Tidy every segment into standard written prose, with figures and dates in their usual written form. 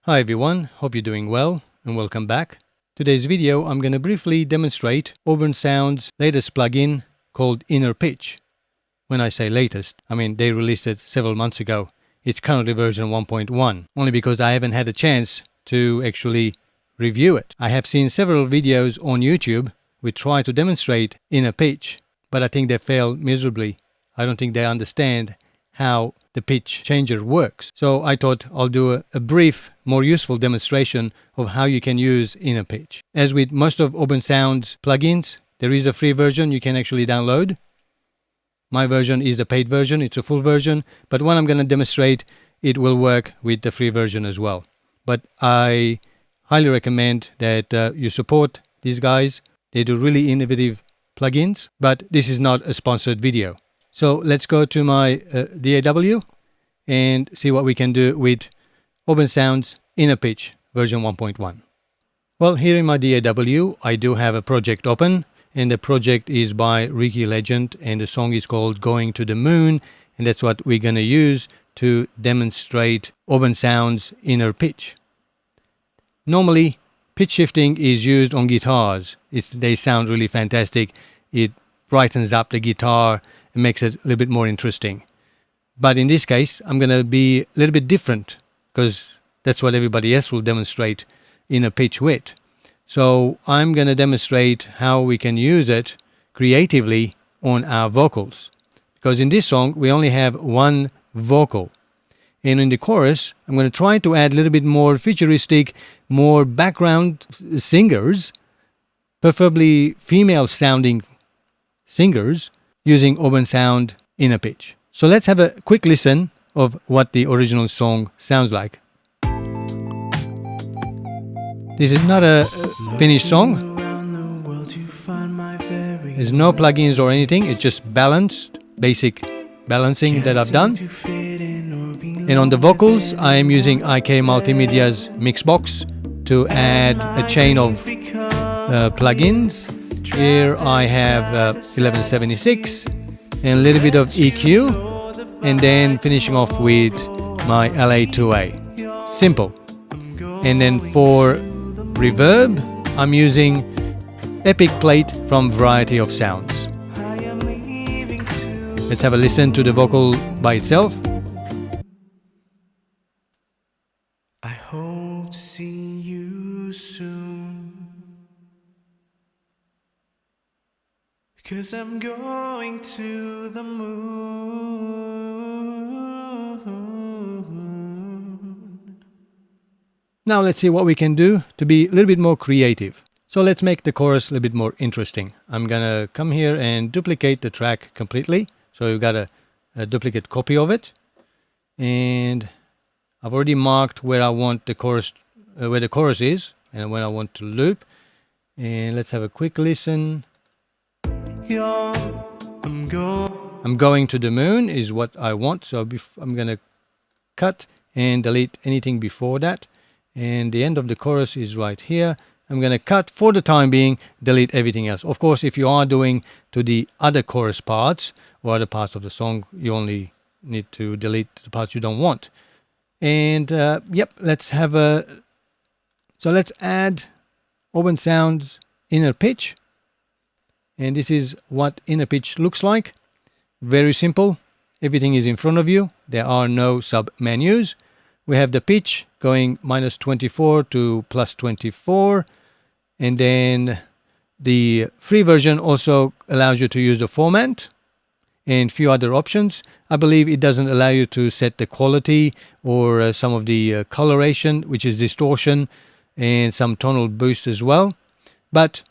Hi everyone, hope you're doing well and welcome back. Today's video I'm going to briefly demonstrate Auburn Sounds' latest plugin called Inner Pitch. When I say latest, I mean they released it several months ago. It's currently version 1.1, only because I haven't had a chance to actually review it. I have seen several videos on YouTube which try to demonstrate Inner Pitch, but I think they fail miserably. I don't think they understand how the pitch changer works. So I thought I'll do a brief, more useful demonstration of how you can use Inner Pitch. As with most of Auburn Sounds plugins, there is a free version you can actually download. My version is the paid version, it's a full version, but when I'm going to demonstrate, it will work with the free version as well. But I highly recommend that you support these guys. They do really innovative plugins, but this is not a sponsored video. So let's go to my DAW and see what we can do with Auburn Sounds Inner Pitch version 1.1. Well, here in my DAW, I do have a project open, and the project is by Ricky Legend, and the song is called Going to the Moon, and that's what we're going to use to demonstrate Auburn Sounds Inner Pitch. Normally, pitch shifting is used on guitars. They sound really fantastic. It brightens up the guitar and makes it a little bit more interesting. But in this case, I'm going to be a little bit different because that's what everybody else will demonstrate Inner Pitch with. So I'm going to demonstrate how we can use it creatively on our vocals. Because in this song, we only have one vocal. And in the chorus, I'm going to try to add a little bit more futuristic, more background singers, preferably female sounding singers, using Auburn Sound Inner Pitch. So let's have a quick listen of what the original song sounds like. This is not a finished song. There's no plugins or anything. It's just balanced, basic balancing that I've done. And on the vocals, I am using IK Multimedia's Mixbox to add a chain of plugins. Here I have 1176 and a little bit of EQ, and then finishing off with my LA2A. Simple. And then for reverb, I'm using Epic Plate from Variety of Sounds. Let's have a listen to the vocal by itself. I hope to see you soon, 'cause I'm going to the moon. Now let's see what we can do to be a little bit more creative. So let's make the chorus a little bit more interesting. I'm gonna come here and duplicate the track completely. So you've got a duplicate copy of it. And I've already marked where I want the chorus, where the chorus is, and when I want to loop. And let's have a quick listen. I'm going to the moon is what I want. So I'm going to cut and delete anything before that. And the end of the chorus is right here. I'm going to cut for the time being, delete everything else. Of course, if you are doing to the other chorus parts or other parts of the song, you only need to delete the parts you don't want. And yep, let's add Auburn Sounds Inner Pitch. And this is what Inner Pitch looks like. Very simple. Everything is in front of you. There are no sub menus. We have the pitch going -24 to +24. And then the free version also allows you to use the format and few other options. I believe it doesn't allow you to set the quality or some of the coloration, which is distortion, and some tonal boost as well. But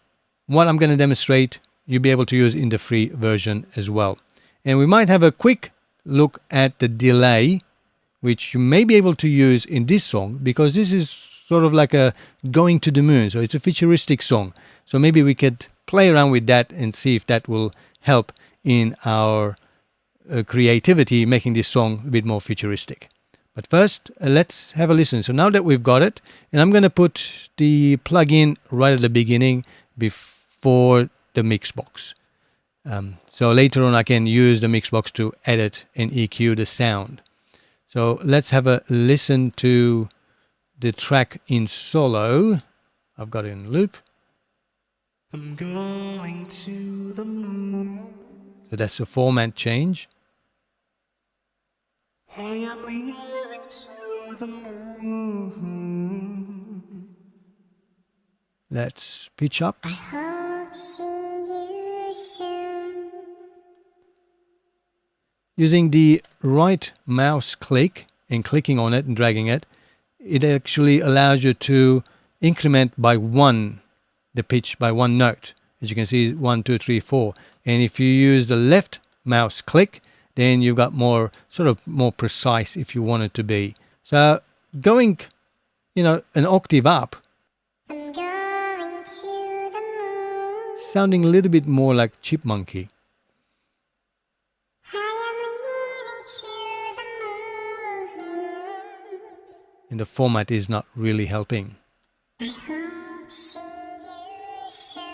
what I'm going to demonstrate, you'll be able to use in the free version as well. And we might have a quick look at the delay, which you may be able to use in this song, because this is sort of like a going to the moon. So it's a futuristic song. So maybe we could play around with that and see if that will help in our creativity, making this song a bit more futuristic. But first, let's have a listen. So now that we've got it, and I'm going to put the plugin right at the beginning before the Mixbox. So later on, I can use the Mixbox to edit and EQ the sound. So let's have a listen to the track in solo. I've got it in loop. I'm going to the moon. So that's the format change. I am leaving to the moon. Let's pitch up. I hope to see you soon. Using the right mouse click and clicking on it and dragging it, it actually allows you to increment by one, the pitch by one note. As you can see, 1, 2, 3, 4. And if you use the left mouse click, then you've got more, sort of more precise if you want it to be. So going, an octave up, I'm going to the moon. sounding a little bit more like chipmunky. I am leaving to the moon. And the format is not really helping. I hope to see you soon.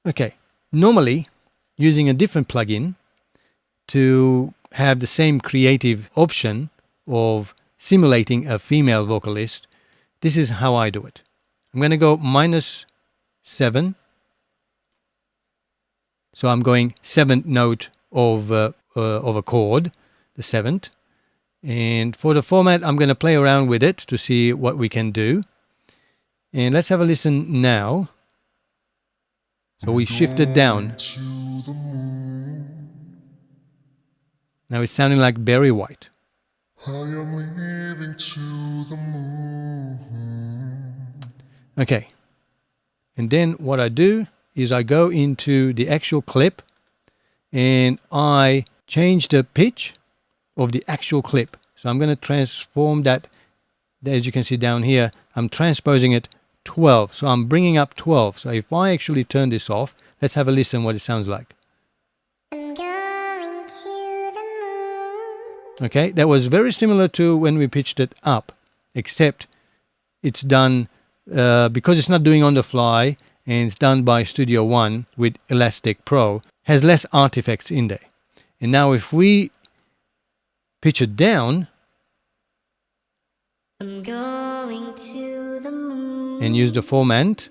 Okay, normally using a different plugin to have the same creative option of simulating a female vocalist, this is how I do it. I'm going to go -7. So I'm going 7th note of a chord, the 7th. And for the format, I'm going to play around with it to see what we can do. And let's have a listen now. So we shifted down. Now it's sounding like Barry White. I am leaving to the moon. Okay. And then what I do is I go into the actual clip and I change the pitch of the actual clip. So I'm going to transform that, as you can see down here, I'm transposing it 12. So I'm bringing up 12. So if I actually turn this off, let's have a listen what it sounds like. I'm going to the moon. Okay, that was very similar to when we pitched it up, except it's done, because it's not doing on the fly and it's done by Studio One with Elastic Pro, has less artifacts in there. And now if we pitch it down I'm going to the moon. and use the format,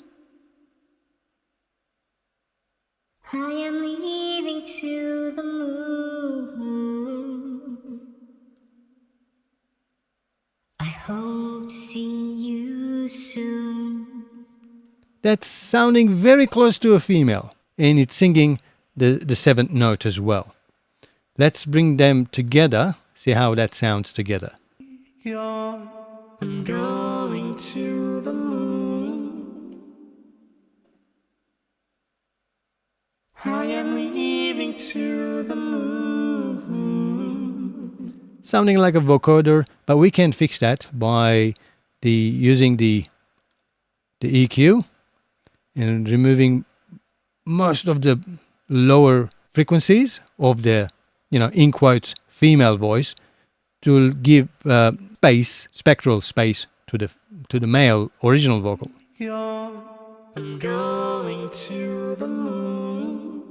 I am leaving to the moon. I hope to see you soon. that's sounding very close to a female. And it's singing the 7th note as well. Let's bring them together, see how that sounds together. I'm going to the moon. I am leaving to the moon. Sounding like a vocoder, but we can fix that by using the EQ and removing most of the lower frequencies of the, in quotes, female voice to give spectral space to the male original vocal. I'm going to the moon.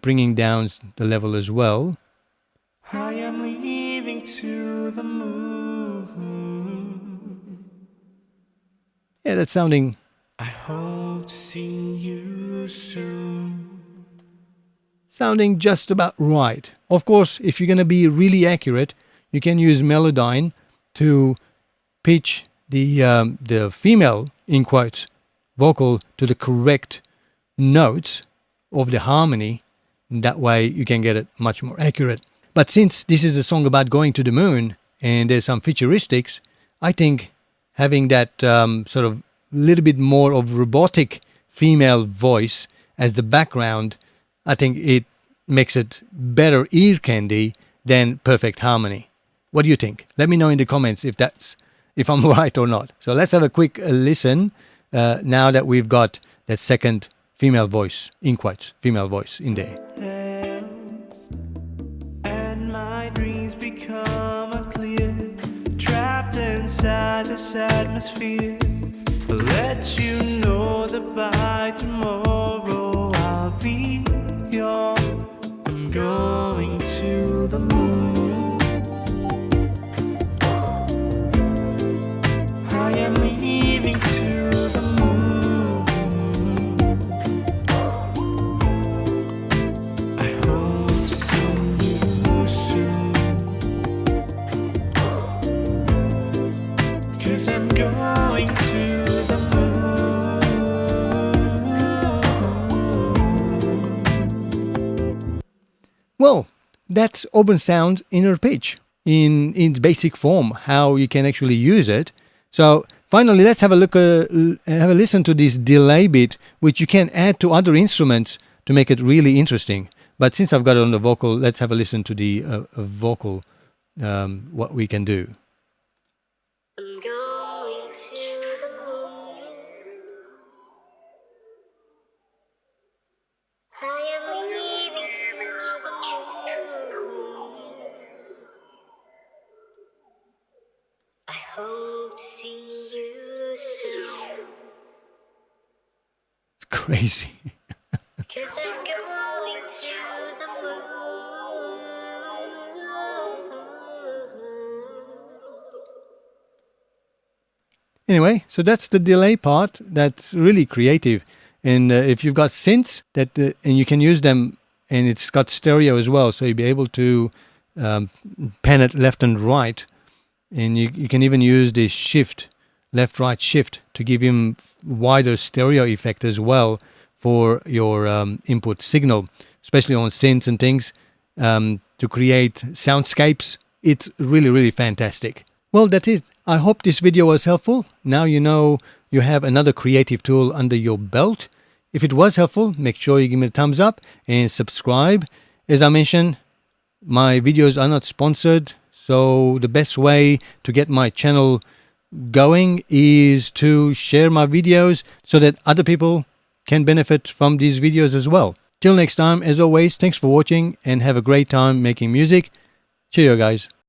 Bringing down the level as well. I am leaving to the moon. Yeah, that's sounding I hope to see you soon. just about right. Of course, if you're going to be really accurate, you can use Melodyne to pitch the female, in quotes, vocal to the correct notes of the harmony. That way you can get it much more accurate. But since this is a song about going to the moon and there's some futuristics, I think having that sort of little bit more of robotic female voice as the background, I think it makes it better ear candy than perfect harmony. What do you think? Let me know in the comments if I'm right or not. So let's have a quick listen now that we've got that second female voice, in quotes, female voice in there. And my dreams become unclear, trapped inside this atmosphere. I'll let you know that by tomorrow I'll be yours. I'm going to the moon. I 'cause I'm going to the moon. Well, that's Auburn Sounds inner pitch in its basic form, how you can actually use it. So finally, let's have a look, have a listen to this delay bit, which you can add to other instruments to make it really interesting. But since I've got it on the vocal, let's have a listen to the vocal, what we can do. I'm going to the moon. I am leaving to the moon. I hope to see you soon. It's crazy. 'Cause I'm going to the moon. Anyway, so that's the delay part. That's really creative. And if you've got synths that, and you can use them, and it's got stereo as well, so you'll be able to pan it left and right. And you can even use this shift, left-right shift, to give him wider stereo effect as well for your input signal, especially on synths and things, to create soundscapes. It's really, really fantastic. Well, that's it. I hope this video was helpful. Now you know you have another creative tool under your belt. If it was helpful, make sure you give me a thumbs up and subscribe. As I mentioned, my videos are not sponsored, so the best way to get my channel going is to share my videos so that other people can benefit from these videos as well. Till next time, as always, thanks for watching and have a great time making music. Cheerio, guys.